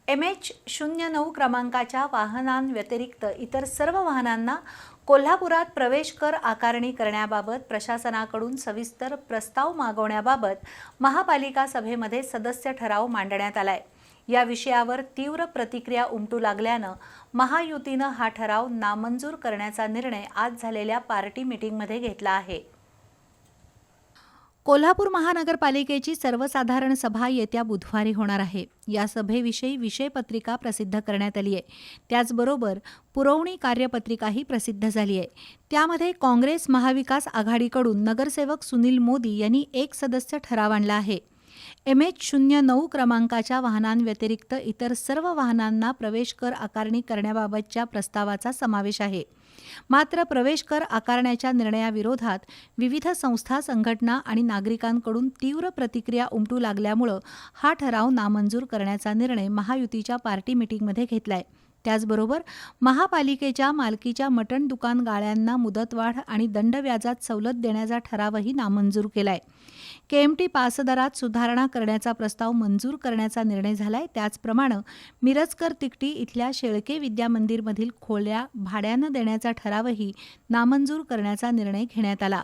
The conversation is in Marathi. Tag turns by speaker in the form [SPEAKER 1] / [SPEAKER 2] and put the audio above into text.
[SPEAKER 1] MH09 क्रमांकाच्या वाहनांव्यतिरिक्त इतर सर्व वाहनांना कोल्हापुरात प्रवेश कर आकारणी करण्याबाबत प्रशासनाकडून सविस्तर प्रस्ताव मागवण्याबाबत महापालिका सभेमध्ये सदस्य ठराव मांडण्यात आलाय। या विषयावर तीव्र प्रतिक्रिया उमटू लागल्यानं महायुतीनं हा ठराव नामंजूर करण्याचा निर्णय आज झालेल्या पार्टी मीटिंगमध्ये घेतला आहे। कोल्हापूर महानगरपालिकेची सर्वसाधारण सभा येत्या बुधवारी होणार आहे। या सभेविषयी विषयपत्रिका प्रसिद्ध करण्यात आली आहे। त्याचबरोबर पुरवणी कार्यपत्रिकाही प्रसिद्ध झाली आहे। त्यामध्ये काँग्रेस महाविकास आघाडीकडून नगरसेवक सुनील मोदी यांनी एक सदस्य ठराव आणला आहे। MH09 क्रमांकाच्या वाहनांव्यतिरिक्त इतर सर्व वाहनांना प्रवेश कर आकारणी करण्याबाबतच्या प्रस्तावाचा समावेश आहे। मात्र प्रवेश कर आकारण्याच्या निर्णयाविरोधात विविध संस्था, संघटना आणि नागरिकांकडून तीव्र प्रतिक्रिया उमटू लागल्यामुळे हा ठराव नामंजूर करण्याचा निर्णय महायुतीच्या पार्टी मीटिंगमध्ये घेतलाय। त्याचबरोबर महापालिकेच्या मालकीच्या मटण दुकान गाळ्यांना मुदतवाढ आणि दंड व्याजात सवलत देण्याचा ठरावही नामंजूर केलाय। KMT पासदरात सुधारणा करण्याचा प्रस्ताव मंजूर करण्याचा निर्णय झालाय। त्याचप्रमाणे मिरजकर तिकटी इथल्या शेळके विद्या मंदिरमधील खोल्या भाड्यानं देण्याचा ठरावही नामंजूर करण्याचा निर्णय घेण्यात आला।